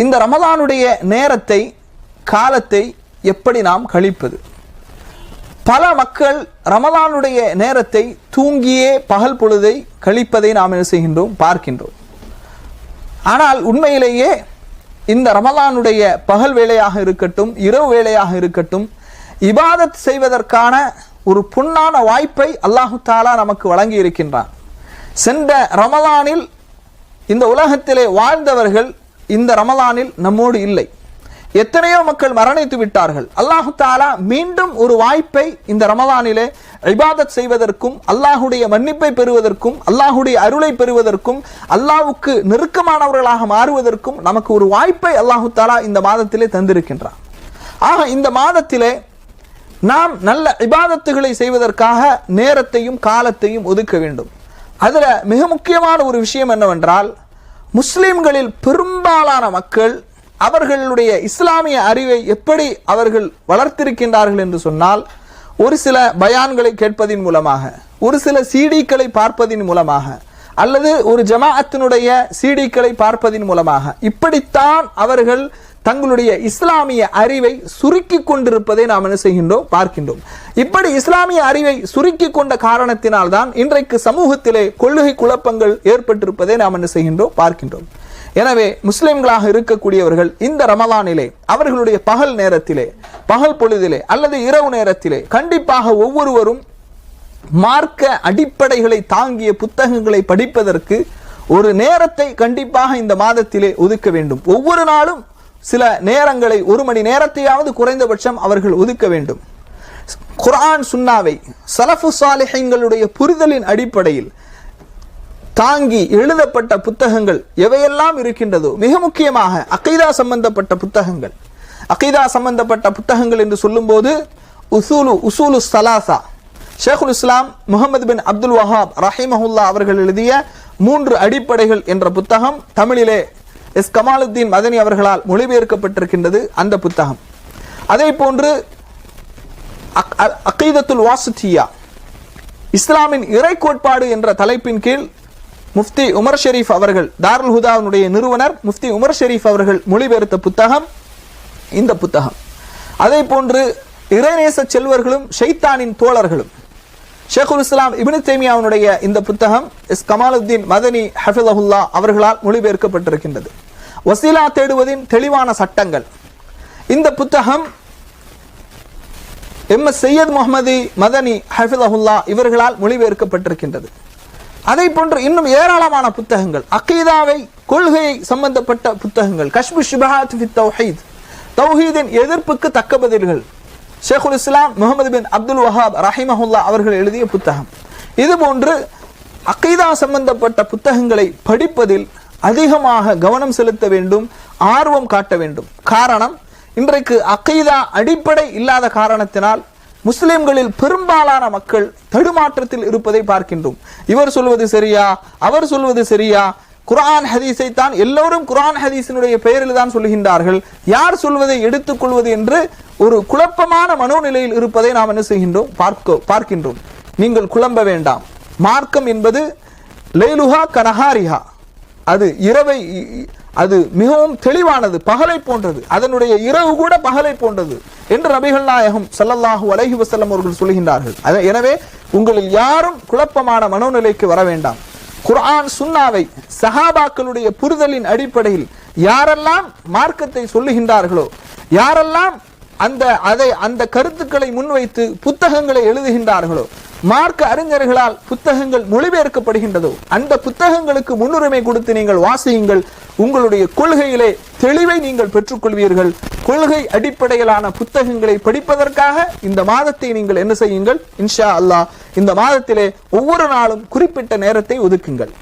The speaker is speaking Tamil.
இந்த ரமலானுடைய நேரத்தை காலத்தை எப்படி நாம் கழிப்பது? பல மக்கள் ரமலானுடைய நேரத்தை தூங்கியே பகல் பொழுதை கழிப்பதை நாம் என்ன செய்கின்றோம், பார்க்கின்றோம். ஆனால் உண்மையிலேயே இந்த ரமலானுடைய பகல் வேளையாக இருக்கட்டும், இரவு வேளையாக இருக்கட்டும், இபாதத் செய்வதற்கான ஒரு பொன்னான வாய்ப்பை அல்லாஹு தாலா நமக்கு வழங்கி இருக்கின்றான். சென்ற ரமலானில் இந்த உலகத்திலே வாழ்ந்தவர்கள் இந்த ரமலானில் நம்மோடு இல்லை. எத்தனையோ மக்கள் மரணித்து விட்டார்கள். அல்லாஹு தாலா மீண்டும் ஒரு வாய்ப்பை இந்த ரமலானிலே இபாதத் செய்வதற்கும், அல்லாஹுடைய மன்னிப்பை பெறுவதற்கும், அல்லாஹுடைய அருளை பெறுவதற்கும், அல்லாஹ்வுக்கு நெருக்கமானவர்களாக மாறுவதற்கும் நமக்கு ஒரு வாய்ப்பை அல்லாஹு தாலா இந்த மாதத்திலே தந்திருக்கின்றார். ஆக இந்த மாதத்திலே நாம் நல்ல இபாதத்துகளை செய்வதற்காக நேரத்தையும் காலத்தையும் ஒதுக்க வேண்டும். அதில் மிக முக்கியமான ஒரு விஷயம் என்னவென்றால், முஸ்லிம்களில் பெரும்பாலான மக்கள் அவர்களுடைய இஸ்லாமிய அறிவை எப்படி அவர்கள் வளர்த்திருக்கின்றார்கள் என்று சொன்னால், ஒரு சில பயான்களை கேட்பதின் மூலமாக, ஒரு சில சிடிக்களை பார்ப்பதின் மூலமாக, அல்லது ஒரு ஜமாஅத்தினுடைய சிடிக்களை பார்ப்பதின் மூலமாக, இப்படித்தான் அவர்கள் தங்களுடைய இஸ்லாமிய அறிவை சுருக்கி கொண்டிருப்பதை நாம் என்ன செய்கின்றோம், பார்க்கின்றோம். இப்படி இஸ்லாமிய அறிவை சுருக்கி கொண்ட காரணத்தினால்தான் இன்றைக்கு சமூகத்திலே கொள்கை குழப்பங்கள் ஏற்பட்டிருப்பதை நாம் என்ன செய்கின்றோம், பார்க்கின்றோம். எனவே முஸ்லிம்களாக இருக்கக்கூடியவர்கள் இந்த ரமலானிலே அவர்களுடைய பகல் நேரத்திலே, பகல் பொழுதிலே அல்லது இரவு நேரத்திலே கண்டிப்பாக ஒவ்வொருவரும் மார்க்க அடிப்படைகளை தாங்கிய புத்தகங்களை படிப்பதற்கு ஒரு நேரத்தை கண்டிப்பாக இந்த மாதத்திலே ஒதுக்க வேண்டும். ஒவ்வொரு நாளும் சில நேரங்களை, 1 மணி நேரத்தையாவது குறைந்தபட்சம் அவர்கள் ஒதுக்க வேண்டும். குர்ஆன் சுன்னாவை சலஃபு சாலிஹீன்களுடைய புரிதலின் அடிப்படையில் தாங்கி எழுதப்பட்ட புத்தகங்கள் எவையெல்லாம் இருக்கின்றதோ, மிக முக்கியமாக அகீதா சம்பந்தப்பட்ட புத்தகங்கள். அகீதா சம்பந்தப்பட்ட புத்தகங்கள் என்று சொல்லும்போது உசூலு ஸலாஸா, ஷேகுல் இஸ்லாம் முஹம்மது பின் அப்துல் வஹாப் ரஹிமஹுல்லா அவர்கள் எழுதிய 3 அடிப்படைகள் என்ற புத்தகம் தமிழிலே எஸ் கமாலுத்தீன் மதனி அவர்களால் மொழிபெயர்க்கப்பட்டிருக்கின்றது அந்த புத்தகம். அதே போன்று அகீதத்துல் வாசித்தியா, இஸ்லாமின் இறை கோட்பாடு என்ற தலைப்பின் கீழ் முஃப்தி உமர் ஷெரீப் அவர்கள், தாருல் ஹுதாவுடைய நிறுவனர் முஃப்தி உமர் ஷெரீப் அவர்கள் மொழிபெயர்த்த புத்தகம் இந்த புத்தகம். அதே போன்று இறைநேச செல்வர்களும் ஷைத்தானின் தோழர்களும், ஷேகுல் இஸ்லாம் இப்னு தைமியாவுடைய இந்த புத்தகம் எஸ் கமாலுத்தீன் மதனி ஹஃபிலஹுல்லா அவர்களால் மொழிபெயர்க்கப்பட்டிருக்கின்றது. வசீலா தேடுவதின் தெளிவான சட்டங்கள், இந்த புத்தகம் எம்.எஸ். சையத் முஹம்மதி மதனி ஹஃபிலஹுல்லா இவர்களால் மொழிபெயர்க்கப்பட்டிருக்கின்றது. அதை போன்று இன்னும் ஏராளமான புத்தகங்கள், அகீதாவை கொள்கையை சம்பந்தப்பட்ட புத்தகங்கள், கஷ்பு ஷுபஹாத் ஃபி தௌஹீத், தௌஹீதின் எதிர்ப்புக்கு தக்க பதில்கள், ஷேகுல் இஸ்லாம் முஹம்மது பின் அப்துல் வஹாப் ரஹிமஹுல்லா அவர்கள் எழுதிய புத்தகம். இதுபோன்று அகீதா சம்பந்தப்பட்ட புத்தகங்களை படிப்பதில் அதிகமாக கவனம் செலுத்த வேண்டும், ஆர்வம் காட்ட வேண்டும். காரணம், இன்றைக்கு அகீதா அடிப்படை இல்லாத காரணத்தினால் முஸ்லிம்களில் பெரும்பாலான மக்கள் தடுமாற்றத்தில் இருப்பதை பார்க்கின்றோம். இவர் சொல்வது சரியா, அவர் சொல்வது சரியா, குர்ஆன் ஹதீஸை தான் எல்லோரும் குர்ஆன் ஹதீஸினுடைய பெயரில் தான் சொல்கின்றார்கள், யார் சொல்வதை எடுத்துக்கொள்வது என்று ஒரு குழப்பமான மனோநிலையில் இருப்பதை நாம் என்ன செய்கின்றோம், பார்க்கின்றோம். நீங்கள் குழம்ப வேண்டாம். மார்க்கம் என்பது லைலுஹா கனஹாரிஹா, அது இரவை, அது மிகவும் தெளிவானது, பகலை போன்றது, அதனுடைய இரவு கூட பகலை போன்றது என்று நபிகள் நாயகம் ஸல்லல்லாஹு அலைஹி வஸல்லம் அவர்கள் சொல்கின்றார்கள். எனவே உங்களில் யாரும் குழப்பமான மனோநிலைக்கு வர வேண்டாம். குர்ஆன் சுன்னாவை சஹாபாக்களுடைய புரிதலின் அடிப்படையில் யாரெல்லாம் மார்க்கத்தை சொல்லுகின்றார்களோ, யாரெல்லாம் அந்த கருத்துக்களை முன்வைத்து புத்தகங்களை எழுதுகின்றார்களோ, மார்க்க அறிஞர்களால் புத்தகங்கள் மொழிபெயர்க்கப்படுகின்றதோ, அந்த புத்தகங்களுக்கு முன்னுரிமை கொடுத்து நீங்கள் வாசியுங்கள். உங்களுடைய கொள்கையிலே தெளிவை நீங்கள் பெற்றுக்கொள்வீர்கள். கொள்கை அடிப்படையிலான புத்தகங்களை படிப்பதற்காக இந்த மாதத்தை நீங்கள் என்ன செய்யுங்கள், இன்ஷா அல்லாஹ் இந்த மாதத்திலே ஒவ்வொரு நாளும் குறிப்பிட்ட நேரத்தை ஒதுக்குங்கள்.